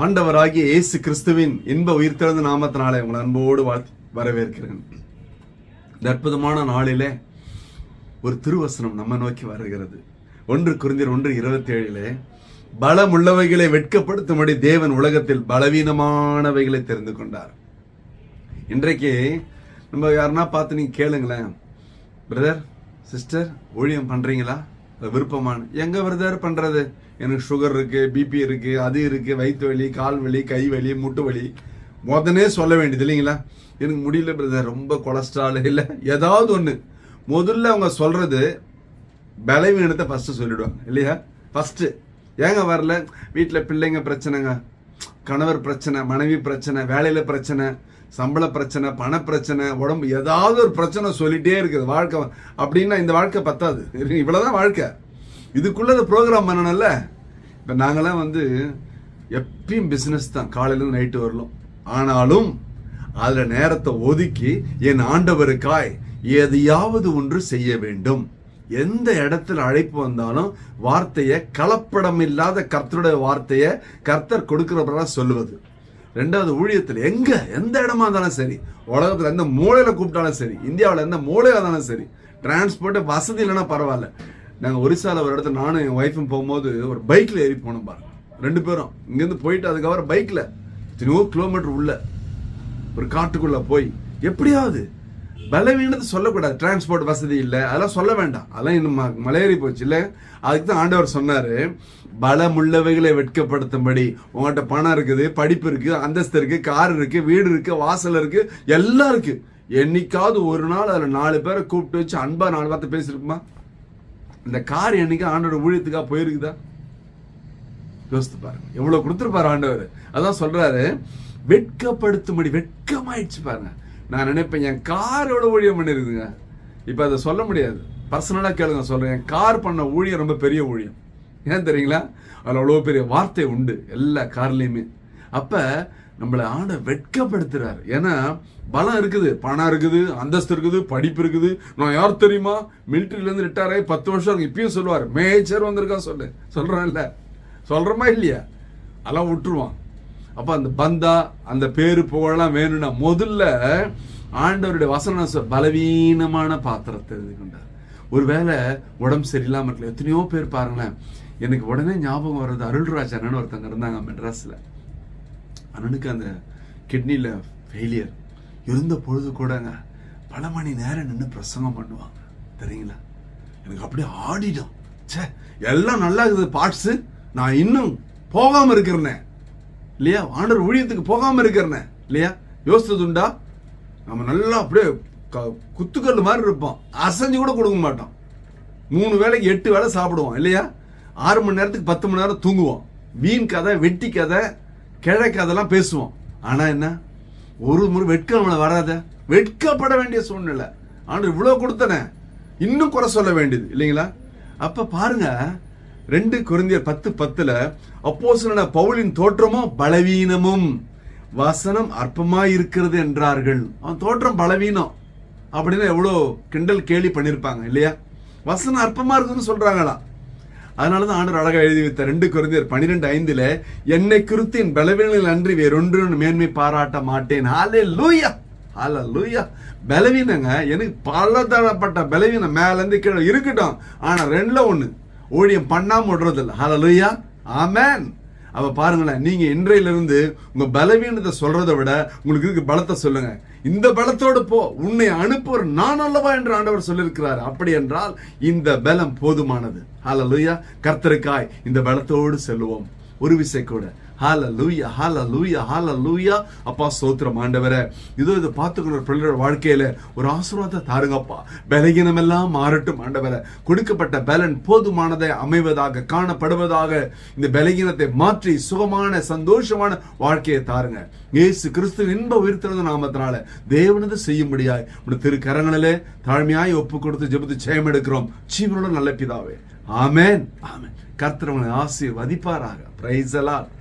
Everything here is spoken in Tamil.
ஆண்டவராகிய இயேசு கிறிஸ்துவின் இன்ப உயிர்த்தெழுந்த நாமத்தினாலே உங்களை அன்போடு வரவேற்கிறேன். இந்த அற்புதமான நாளிலே ஒரு திருவசனம் நம்ம நோக்கி வருகிறது. 1 கொரிந்தியர் 1:27 பலமுள்ளவைகளை வெட்கப்படுத்தும்படி தேவன் உலகத்தில் பலவீனமானவைகளை தெரிந்து கொண்டார். இன்றைக்கு நம்ம யாருன்னா பார்த்து நீங்க கேளுங்களேன், பிரதர் சிஸ்டர் ஊழியம் பண்றீங்களா, விருப்பமான? எங்க பிரதர் பண்றது? எனக்கு சுகர் இருக்கு, பிபி இருக்கு, அது இருக்கு, வயிற்று வலி, கால் வலி, கை வலி, முட்டு வலி. முதனே சொல்ல வேண்டியது இல்லைங்களா, எனக்கு முடியல பிரதர், ரொம்ப கொலஸ்ட்ரால் இல்லை, ஏதாவது ஒன்று. முதல்ல அவங்க சொல்றது பலவீனத்தை ஃபர்ஸ்ட் சொல்லிடுவாங்க இல்லையா? ஃபர்ஸ்ட் ஏங்க வரல, வீட்டில் பிள்ளைங்க பிரச்சனைங்க, கணவர் பிரச்சனை, மனைவி பிரச்சனை, வேலையில பிரச்சனை, சம்பள பிரச்சனை, பண பிரச்சனை, உடம்பு, ஏதாவது ஒரு பிரச்சனை சொல்லிட்டே இருக்குது வாழ்க்கை. அப்படின்னா இந்த வாழ்க்கை பத்தாது, இவ்வளவுதான் வாழ்க்கை. இதுக்குள்ள ப்ரோக்ராம் பண்ணணும்ல. இப்போ நாங்களாம் எப்பயும் பிஸ்னஸ் தான், காலையில நைட்டு வரலாம். ஆனாலும் அதில் நேரத்தை ஒதுக்கி என் ஆண்டவருக்காய் எதையாவது ஒன்று செய்ய வேண்டும். எந்த இடத்துல அழைப்பு வந்தாலும் வார்த்தையை, கலப்படம் இல்லாத கர்த்தருடைய வார்த்தையை கர்த்தர் கொடுக்கிறவரா சொல்லுவது. ரெண்டாவது, ஊழியத்தில் எந்த இடமா இருந்தாலும் சரி, உலகத்தில் எந்த மூலையில கூப்பிட்டாலும் சரி, இந்தியாவில் எந்த மூலையில இருந்தாலும் சரி, டிரான்ஸ்போர்ட் வசதி இல்லைன்னா பரவாயில்ல. நாங்கள் ஒரிசால ஒரு இடத்துல நானும் என் ஒய்ஃபும் போகும்போது ஒரு பைக்ல ஏறி போனோம் பாருங்க, 2 பேரும் இங்கேருந்து போயிட்டு அதுக்கப்புறம் பைக்ல எத்தனையோ கிலோமீட்டர் உள்ள ஒரு காட்டுக்குள்ள போய், எப்படியாவது பலவீனத்தை சொல்லக்கூடாது. டிரான்ஸ்போர்ட் வசதி இல்லை, அதெல்லாம் சொல்ல வேண்டாம், அதெல்லாம் இன்னும் மலையேறி போச்சு இல்லை. அதுக்கு தான் ஆண்டவர் சொன்னாரு, பலமுள்ளவைகளை வெட்கப்படுத்தும்படி. உங்கள்கிட்ட பணம் இருக்குது, படிப்பு இருக்கு, அந்தஸ்து இருக்கு, கார் இருக்கு, வீடு இருக்கு, வாசல் இருக்கு, எல்லாம் இருக்கு. என்னைக்காவது ஒரு நாள் அதில் 4 பேரை கூப்பிட்டு வச்சு அன்பா 4 வார்த்தை பேசிருக்குமா? இந்த கார் என்னைக்கு ஆண்டவர் ஊழியத்துக்காக போயிருக்குதா? யோசித்து பாருங்க, எவ்வளவு கொடுத்துருப்பாரு ஆண்டவர். அதான் சொல்றாரு, வெட்கப்படுத்தும்படி. வெட்கமாயிடுச்சு பாருங்க. நான் நினைப்பேன், என் கார் எவ்வளவு ஊழியம் பண்ணிருக்குங்க. இப்ப அதை சொல்ல முடியாது, பர்சனலா கேளுங்க சொல்றேன். என் கார் பண்ண ஊழியம் ரொம்ப பெரிய ஊழியம். ஏன் தெரியுங்களா? அதுல அவ்வளவு பெரிய வார்த்தை உண்டு எல்லா கார்லயுமே. அப்ப நம்மளை ஆண்டவர் வெட்கப்படுத்துறாரு. ஏன்னா பலம் இருக்குது, பணம் இருக்குது, அந்தஸ்து இருக்குது, படிப்பு இருக்குது. நான் யார் தெரியுமா, மிலிட்டரியில இருந்து ரிட்டையர் ஆகி 10 வருஷம் இப்பயும் சொல்லுவார், மேஜர் வந்திருக்கா சொல்றேன் இல்ல, சொல்றமா இல்லையா? அதெல்லாம் விட்டுருவான். அப்ப அந்த பந்தா, அந்த பேரு புகழெல்லாம் வேணும்னா முதல்ல ஆண்டவருடைய வசனம் பலவீனமான பாத்திரத்தை எழுதி கொண்டார். ஒருவேளை உடம்பு சரியில்லாம இருக்கல, எத்தனையோ பேர் பாருங்களேன். எனக்கு உடனே ஞாபகம் வர்றது, அருள்ராஜ் அண்ணன் ஒருத்தங்க இருந்தாங்க மெட்ராஸ்ல. அண்ணனுக்கு அந்த கிட்னில ஃபெயிலியர் இருந்த பொழுது கூடங்க பல மணி நேரம் நின்று பிரசங்கம் பண்ணுவாங்க தெரியுங்களா? எனக்கு அப்படியே ஆடிடும். சே, எல்லாம் நல்லா இருக்குது பார்ட்ஸ், நான் இன்னும் போகாம இருக்கிறேன் இல்லையா? ஆண்டவர் ஊழியத்துக்கு போகாம இருக்கிறேன் இல்லையா? யோசித்ததுண்டா? நம்ம நல்லா அப்படியே குத்துக்கல் மாதிரி இருப்போம், அசைஞ்சு கூட கொடுக்க மாட்டோம். 3 வேளைக்கு 8 வேளை சாப்பிடுவோம் இல்லையா? 6 மணி நேரத்துக்கு 10 மணி நேரம் தூங்குவோம். வீண் கதை, வெட்டி கதை, கிழக்கு அதெல்லாம் பேசுவோம். ஆனா என்ன, ஒரு முறை வெட்கம் நம்மள வராத, வெட்கப்பட வேண்டிய சூழ்நிலை. ஆண்டவர் இவ்வளவு கொடுத்தன, இன்னும் குறை சொல்ல வேண்டியது இல்லைங்களா? அப்ப பாருங்க, 2 கொரிந்தியர் 10:10 அப்போஸ்தலனான பவுலின் தோற்றமோ பலவீனமும் வசனம் அற்பமாய் இருக்கிறது என்றார்கள். அவன் தோற்றம் பலவீனம் அப்படின்னு எவ்வளவு கிண்டல் கேலி பண்ணிருப்பாங்க இல்லையா? வசனம் அற்பமா இருக்குன்னு சொல்றாங்களா? அதனாலதான் ஆண்டவர் அழகா எழுதி வைத்த 2 கொரிந்தியர் 12:5 என்னை குறித்து என் பலவீனங்கள் அன்றி வேறொன்று மேன்மை பாராட்ட மாட்டேன். ஹல்லேலூயா, ஹல்லேலூயா. பலவீனங்க, எனக்கு பலதரப்பட்ட பலவீனம் மேல இருந்து கீழே இருக்கட்டும். ஆனா 2ல 1 ஊழியம் பண்ணாம விடுறதில்ல. ஹல்லேலூயா, ஆமென். அப்ப பாருங்களேன், நீங்க இன்றையிலிருந்து உங்க பலவீனத்தை சொல்றதை விட உங்களுக்கு இருக்கு பலத்தை சொல்லுங்க. இந்த பலத்தோடு போ, உன்னை அனுப்புவர் நான் அல்லவா என்று ஆண்டவர் சொல்லியிருக்கிறார். அப்படி என்றால் இந்த பலம் போதுமானது. ஹல்லேலூயா. கர்த்தருக்காய் இந்த பலத்தோடு செல்லுவோம் ஒரு விசை கூட. ஹல்லேலூயா, ஹல்லேலூயா, ஹல்லேலூயா. அப்பா ஸ்தோத்திரம் ஆண்டவரே. இதை பார்த்துக்கிற பிள்ளையோட வாழ்க்கையில ஒரு ஆசீர்வாதத்தை தாருங்கப்பா. பலகீனம் எல்லாம் மாறட்டும் ஆண்டவரே. கொடுக்கப்பட்ட பலன் போதுமானதை அமைவதாக, காணப்படுவதாக. இந்த பலகீனத்தை மாற்றி சுகமான சந்தோஷமான வாழ்க்கையை தாருங்க. இயேசு கிறிஸ்து இன்ப உயிர்த்தெழுந்த நாமத்தினால தேவனது செய்யும்படியாய் உடைய திருக்கரங்களிலே தாழ்மையாய் ஒப்பு கொடுத்து ஜெபித்து ஜெயம் எடுக்கிறோம் ஜீவனுள்ள நல்ல பிதாவே. ஆமென், ஆமென். கர்த்தர் உங்களை ஆசீர்வதிப்பாராக. Praise the Lord.